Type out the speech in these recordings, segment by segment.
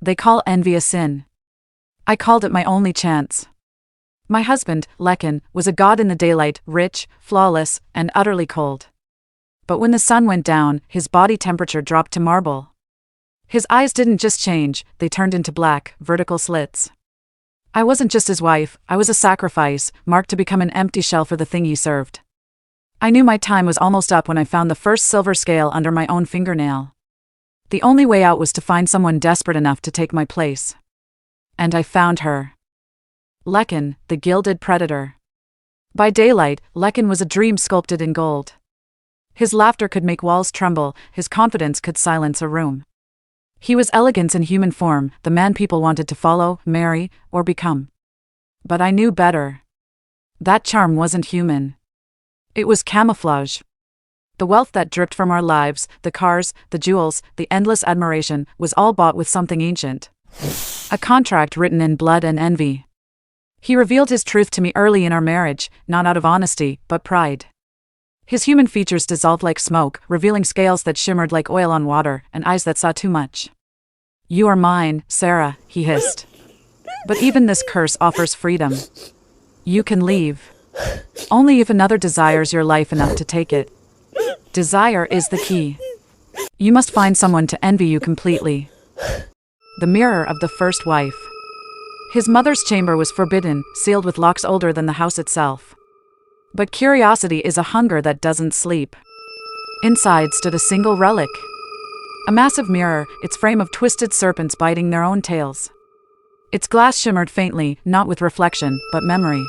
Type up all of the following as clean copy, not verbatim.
They call envy a sin. I called it my only chance. My husband, Lekan, was a god in the daylight, rich, flawless, and utterly cold. But when the sun went down, his body temperature dropped to marble. His eyes didn't just change, they turned into black, vertical slits. I wasn't just his wife, I was a sacrifice, marked to become an empty shell for the thing he served. I knew my time was almost up when I found the first silver scale under my own fingernail. The only way out was to find someone desperate enough to take my place. And I found her. Lekan, the gilded predator. By daylight, Lekan was a dream sculpted in gold. His laughter could make walls tremble, his confidence could silence a room. He was elegance in human form, the man people wanted to follow, marry, or become. But I knew better. That charm wasn't human. It was camouflage. The wealth that dripped from our lives, the cars, the jewels, the endless admiration, was all bought with something ancient. A contract written in blood and envy. He revealed his truth to me early in our marriage, not out of honesty, but pride. His human features dissolved like smoke, revealing scales that shimmered like oil on water, and eyes that saw too much. "You are mine, Sara," he hissed. "But even this curse offers freedom. You can leave. Only if another desires your life enough to take it. Desire is the key. You must find someone to envy you completely." The mirror of the first wife. His mother's chamber was forbidden, sealed with locks older than the house itself. But curiosity is a hunger that doesn't sleep. Inside stood a single relic. A massive mirror, its frame of twisted serpents biting their own tails. Its glass shimmered faintly, not with reflection, but memory.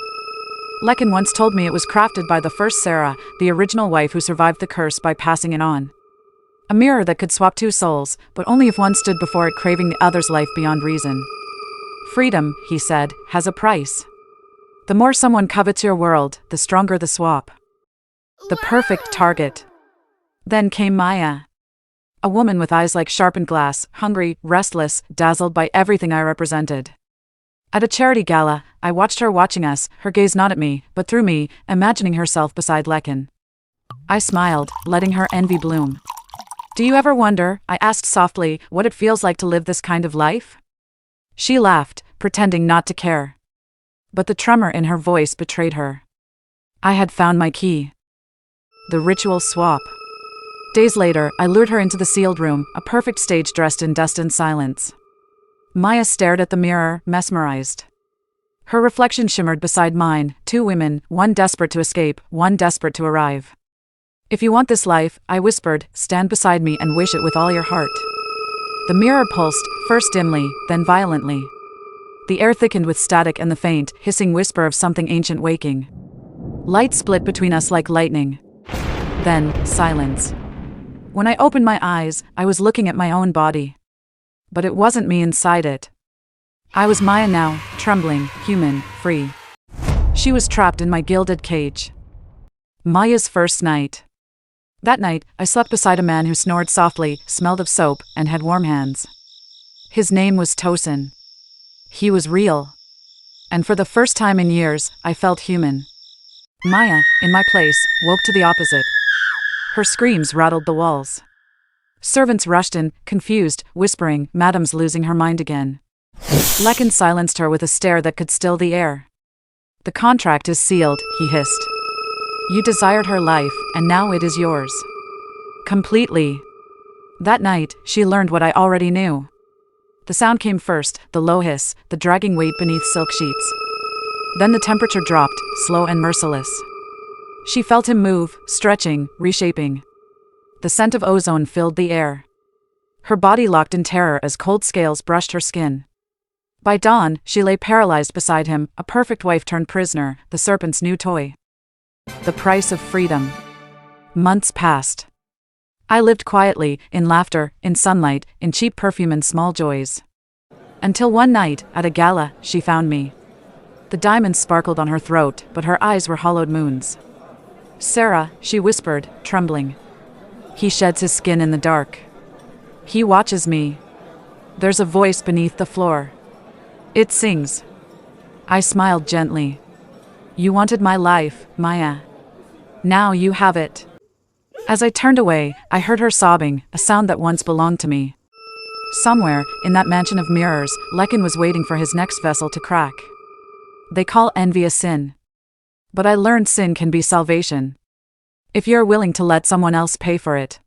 Lekan once told me it was crafted by the first Sara, the original wife who survived the curse by passing it on. A mirror that could swap two souls, but only if one stood before it craving the other's life beyond reason. "Freedom," he said, "has a price. The more someone covets your world, the stronger the swap." The perfect target. Then came Maya. A woman with eyes like sharpened glass, hungry, restless, dazzled by everything I represented. At a charity gala, I watched her watching us, her gaze not at me, but through me, imagining herself beside Lekan. I smiled, letting her envy bloom. "Do you ever wonder," I asked softly, "what it feels like to live this kind of life?" She laughed, pretending not to care. But the tremor in her voice betrayed her. I had found my key. The ritual swap. Days later, I lured her into the sealed room, a perfect stage dressed in dust and silence. Maya stared at the mirror, mesmerized. Her reflection shimmered beside mine, two women, one desperate to escape, one desperate to arrive. "If you want this life," I whispered, "stand beside me and wish it with all your heart." The mirror pulsed, first dimly, then violently. The air thickened with static and the faint, hissing whisper of something ancient waking. Light split between us like lightning. Then, silence. When I opened my eyes, I was looking at my own body. But it wasn't me inside it. I was Maya now, trembling, human, free. She was trapped in my gilded cage. Maya's first night. That night, I slept beside a man who snored softly, smelled of soap, and had warm hands. His name was Tosin. He was real. And for the first time in years, I felt human. Maya, in my place, woke to the opposite. Her screams rattled the walls. Servants rushed in, confused, whispering, "Madam's losing her mind again." Lekan silenced her with a stare that could still the air. "The contract is sealed," he hissed. "You desired her life, and now it is yours. Completely." That night, she learned what I already knew. The sound came first, the low hiss, the dragging weight beneath silk sheets. Then the temperature dropped, slow and merciless. She felt him move, stretching, reshaping. The scent of ozone filled the air. Her body locked in terror as cold scales brushed her skin. By dawn, she lay paralyzed beside him, a perfect wife turned prisoner, the serpent's new toy. The price of freedom. Months passed. I lived quietly, in laughter, in sunlight, in cheap perfume and small joys. Until one night, at a gala, she found me. The diamonds sparkled on her throat, but her eyes were hollowed moons. "Sara," she whispered, trembling. "He sheds his skin in the dark. He watches me. There's a voice beneath the floor. It sings." I smiled gently. "You wanted my life, Maya. Now you have it." As I turned away, I heard her sobbing, a sound that once belonged to me. Somewhere, in that mansion of mirrors, Lekan was waiting for his next vessel to crack. They call envy a sin. But I learned sin can be salvation. If you're willing to let someone else pay for it.